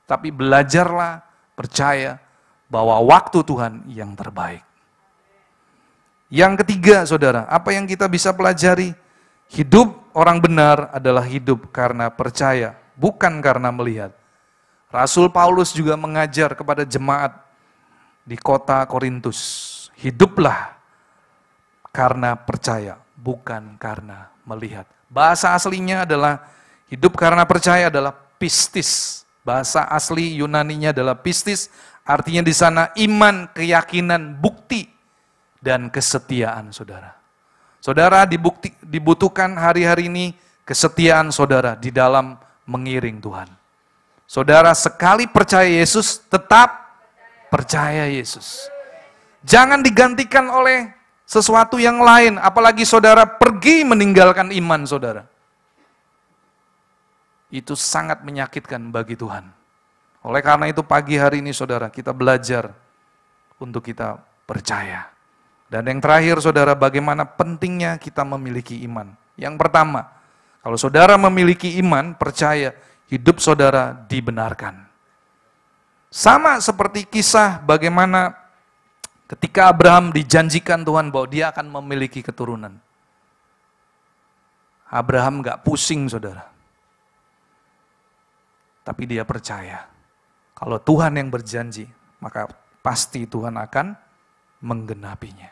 S4: Tapi belajarlah percaya bahwa waktu Tuhan yang terbaik. Yang ketiga, saudara, apa yang kita bisa pelajari? Hidup orang benar adalah hidup karena percaya, bukan karena melihat. Rasul Paulus juga mengajar kepada jemaat di kota Korintus. Hiduplah karena percaya, bukan karena melihat. Bahasa aslinya adalah, hidup karena percaya adalah pistis. Bahasa asli Yunaninya adalah pistis. Artinya di sana iman, keyakinan, bukti, dan kesetiaan, saudara. Saudara, dibutuhkan hari-hari ini kesetiaan saudara di dalam mengiring Tuhan. Saudara, sekali percaya Yesus, tetap percaya Yesus. Jangan digantikan oleh sesuatu yang lain, apalagi saudara pergi meninggalkan iman saudara. Itu sangat menyakitkan bagi Tuhan. Oleh karena itu pagi hari ini saudara, kita belajar untuk kita percaya. Dan yang terakhir saudara, bagaimana pentingnya kita memiliki iman. Yang pertama, kalau saudara memiliki iman, percaya, hidup saudara dibenarkan. Sama seperti kisah bagaimana ketika Abraham dijanjikan Tuhan bahwa dia akan memiliki keturunan. Abraham gak pusing saudara. Tapi dia percaya. Kalau Tuhan yang berjanji, maka pasti Tuhan akan menggenapinya.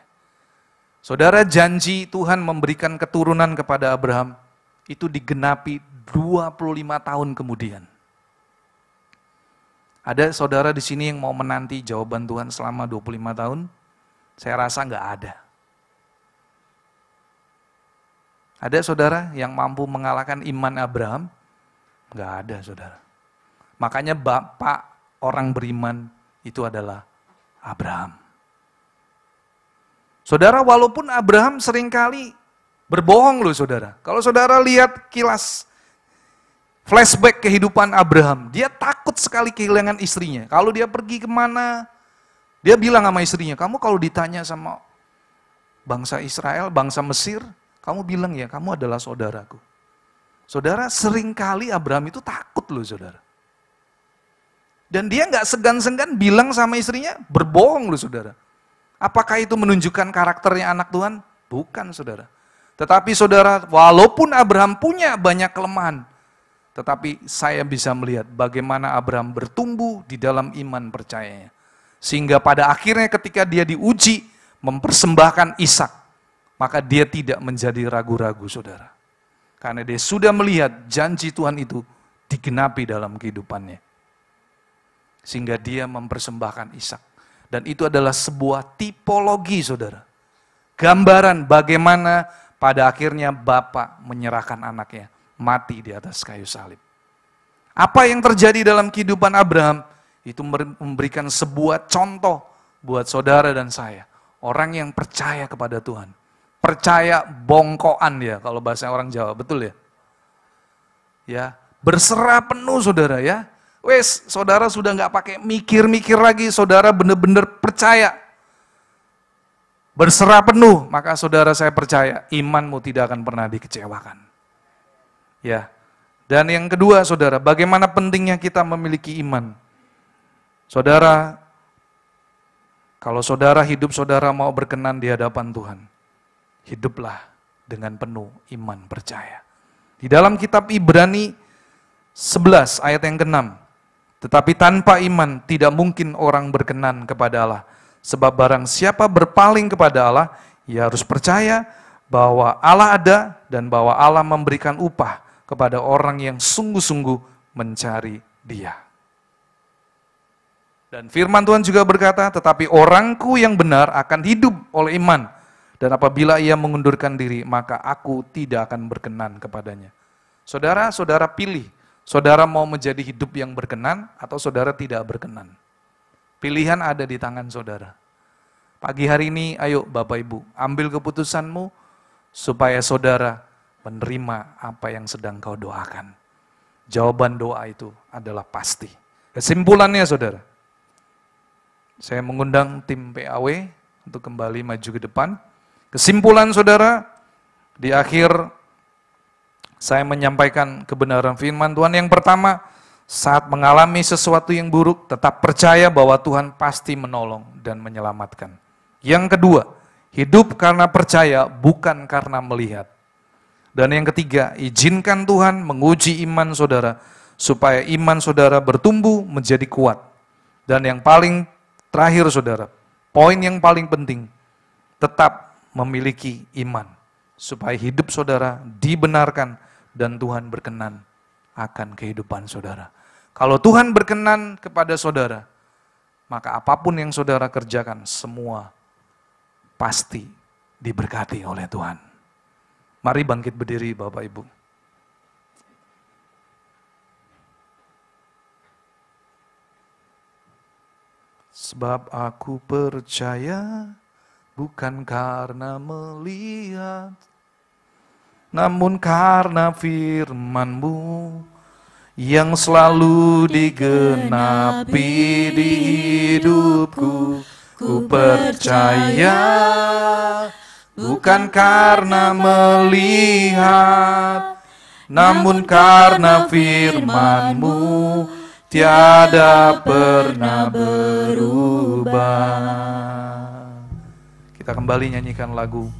S4: Saudara, janji Tuhan memberikan keturunan kepada Abraham, itu digenapi 25 tahun kemudian. Ada saudara di sini yang mau menanti jawaban Tuhan selama 25 tahun? Saya rasa nggak ada. Ada saudara yang mampu mengalahkan iman Abraham? Nggak ada saudara. Makanya bapak orang beriman itu adalah Abraham. Saudara, walaupun Abraham seringkali berbohong loh saudara. Kalau saudara lihat kilas flashback kehidupan Abraham, dia takut sekali kehilangan istrinya. Kalau dia pergi kemana, dia bilang sama istrinya, kamu kalau ditanya sama bangsa Israel, bangsa Mesir, kamu bilang ya, kamu adalah saudaraku. Saudara, seringkali Abraham itu takut loh saudara. Dan dia nggak segan-segan bilang sama istrinya, berbohong loh saudara. Apakah itu menunjukkan karakternya anak Tuhan? Bukan saudara. Tetapi saudara, walaupun Abraham punya banyak kelemahan, tetapi saya bisa melihat bagaimana Abraham bertumbuh di dalam iman percayanya. Sehingga pada akhirnya ketika dia diuji, mempersembahkan Ishak, maka dia tidak menjadi ragu-ragu saudara. Karena dia sudah melihat janji Tuhan itu digenapi dalam kehidupannya. Sehingga dia mempersembahkan Ishak. Dan itu adalah sebuah tipologi saudara. Gambaran bagaimana pada akhirnya Bapak menyerahkan anaknya mati di atas kayu salib. Apa yang terjadi dalam kehidupan Abraham itu memberikan sebuah contoh buat saudara dan saya. Orang yang percaya kepada Tuhan. Percaya bongkoan ya, kalau bahasa orang Jawa, betul ya? Ya, berserah penuh saudara ya. Wes, saudara sudah nggak pakai mikir-mikir lagi, saudara benar-benar percaya. Berserah penuh, maka saudara saya percaya imanmu tidak akan pernah dikecewakan. Ya. Dan yang kedua saudara, bagaimana pentingnya kita memiliki iman. Saudara, kalau saudara hidup saudara mau berkenan di hadapan Tuhan, hiduplah dengan penuh iman percaya. Di dalam kitab Ibrani 11 ayat yang ke-6, tetapi tanpa iman tidak mungkin orang berkenan kepada Allah. Sebab barang siapa berpaling kepada Allah, ia harus percaya bahwa Allah ada dan bahwa Allah memberikan upah kepada orang yang sungguh-sungguh mencari Dia. Dan firman Tuhan juga berkata, tetapi orangku yang benar akan hidup oleh iman. Dan apabila ia mengundurkan diri, maka aku tidak akan berkenan kepadanya. Saudara, saudara pilih. Saudara mau menjadi hidup yang berkenan atau saudara tidak berkenan. Pilihan ada di tangan saudara. Pagi hari ini, ayo Bapak Ibu, ambil keputusanmu supaya saudara menerima apa yang sedang kau doakan. Jawaban doa itu adalah pasti. Kesimpulannya saudara, saya mengundang tim PAW untuk kembali maju ke depan. Kesimpulan saudara, di akhir saya menyampaikan kebenaran firman Tuhan. Yang pertama, saat mengalami sesuatu yang buruk, tetap percaya bahwa Tuhan pasti menolong dan menyelamatkan. Yang kedua, hidup karena percaya bukan karena melihat. Dan yang ketiga, izinkan Tuhan menguji iman saudara, supaya iman saudara bertumbuh menjadi kuat. Dan yang paling terakhir saudara, poin yang paling penting, tetap memiliki iman, supaya hidup saudara dibenarkan dan Tuhan berkenan akan kehidupan saudara. Kalau Tuhan berkenan kepada saudara, maka apapun yang saudara kerjakan, semua pasti diberkati oleh Tuhan. Mari bangkit berdiri Bapak Ibu. Sebab aku percaya bukan karena melihat, namun karena firman-Mu yang selalu digenapi di hidupku. Ku percaya bukan karena melihat, namun karena firman-Mu tiada pernah berubah. Kita kembali nyanyikan lagu.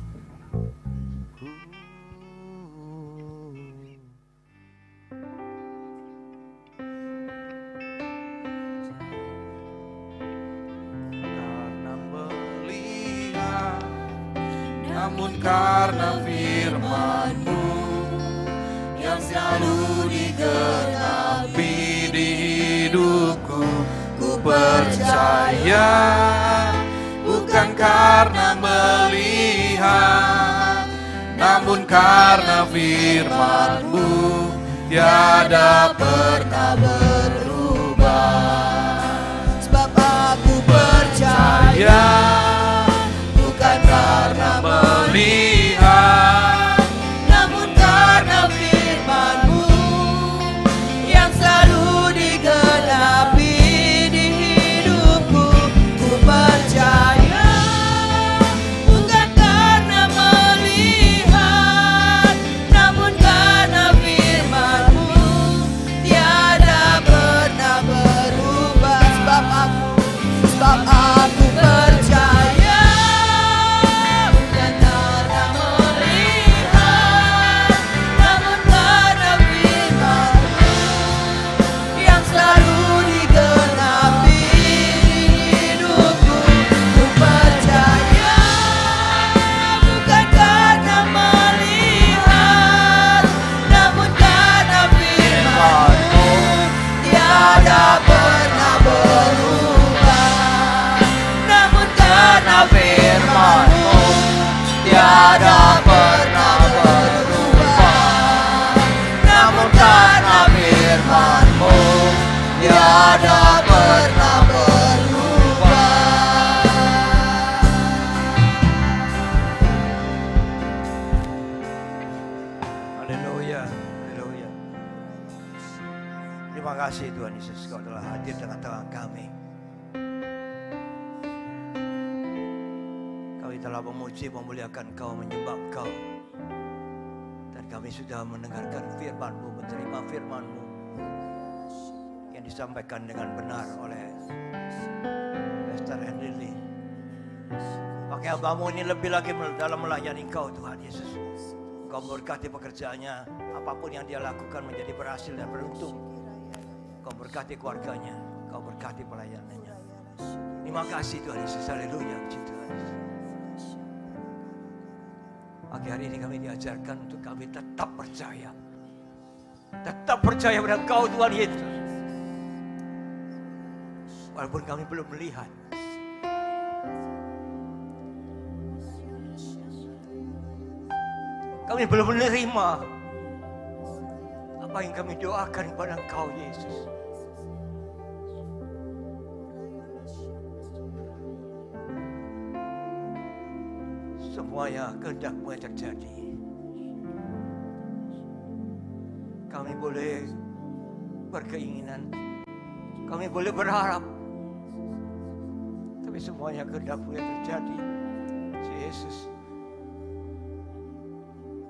S4: Namun karena firman-Mu yang selalu digenapi di hidupku, ku percaya bukan karena melihat, namun karena firman-Mu tiada pernah berubah.
S3: Sebab aku percaya
S4: bukan karena melihat,
S3: namun karena firman-Mu yang selalu digenapi di hidupku. Ku percaya bukan karena melihat, namun karena firman-Mu tiada pernah berubah. Sebab aku percaya
S5: Terima kasih Tuhan Yesus, Kau telah hadir tengah-tengah kami. Kami telah memuji, memuliakan Kau, menyembah Kau. Dan kami sudah mendengarkan firman-Mu, menerima firman-Mu yang disampaikan dengan benar oleh Pastor Henry. Pakai hamba-Mu ini lebih lagi dalam melayani Kau Tuhan Yesus. Kau memberkati pekerjaannya, apapun yang dia lakukan menjadi berhasil dan beruntung. Kau berkati keluarganya, Kau berkati pelayanannya. Terima kasih Tuhan Yesus, haleluya, puji Tuhan. Pagi hari ini kami diajarkan untuk kami tetap percaya. Tetap percaya pada Kau Tuhan Yesus. Walaupun kami belum melihat. Kami belum menerima apa yang kami doakan kepada Kau Yesus. Semuanya kehendak-Mu yang terjadi. Kami boleh berkeinginan, kami boleh berharap, tapi semuanya kehendak-Mu yang terjadi, Yesus.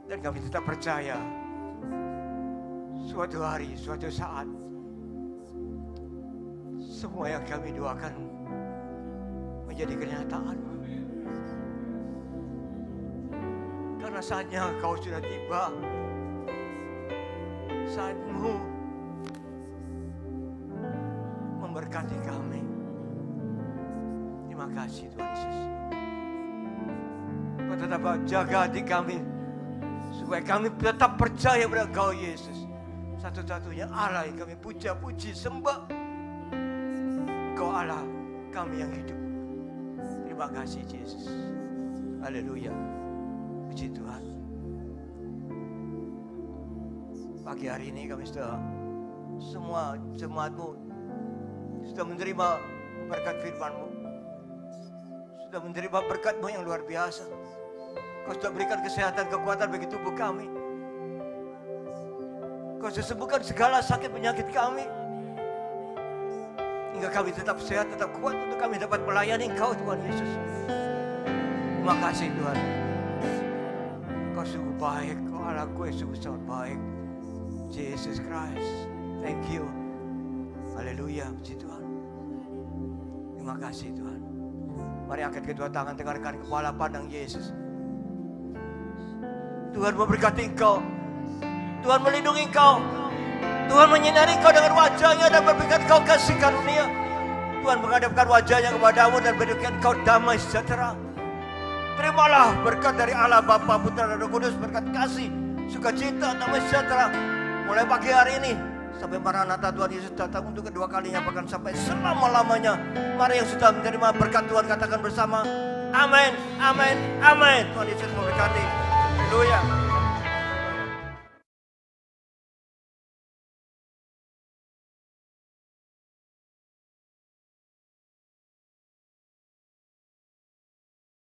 S5: Dan kami tetap percaya suatu hari, suatu saat, semua yang kami doakan menjadi kenyataan. Karena saatnya Kau sudah tiba, saat-Mu memberkati kami. Terima kasih Tuhan Yesus. Kau tetap jaga hati kami, supaya kami tetap percaya pada Kau Yesus, satu-satunya Allah yang kami puja-puji sembah. Kau Allah kami yang hidup. Terima kasih Yesus. Haleluya. Puji Tuhan. Pagi hari ini kami sudah, semua jemaat-Mu sudah menerima berkat firman-Mu, sudah menerima berkat-Mu yang luar biasa. Kau sudah berikan kesehatan, kekuatan bagi tubuh kami. Kau sudah sembuhkan segala sakit penyakit kami, hingga kami tetap sehat, tetap kuat untuk kami dapat melayani Kau Tuhan Yesus. Terima kasih Tuhan. Kau sungguh baik, Kau Allahku yang sungguh sangat baik. Jesus Christ, thank you. Haleluya, puji Tuhan. Terima kasih Tuhan. Mari angkat kedua tangan, dengarkan kepala pandang Yesus. Tuhan memberkati Engkau, Tuhan melindungi Engkau, Tuhan menyinari Engkau dengan wajah-Nya dan memberikan Engkau kasih karunia. Tuhan menghadapkan wajah-Nya kepadamu dan berikan Engkau damai sejahtera. Terimalah berkat dari Allah Bapa, Putra dan Roh Kudus, berkat kasih, sukacita, damai sejahtera mulai pagi hari ini sampai Maranatha Tuhan Yesus datang untuk kedua kalinya, bahkan sampai selama-lamanya. Mari yang sudah menerima berkat Tuhan katakan bersama, amin, amin, amin. Tuhan Yesus memberkati. Haleluya.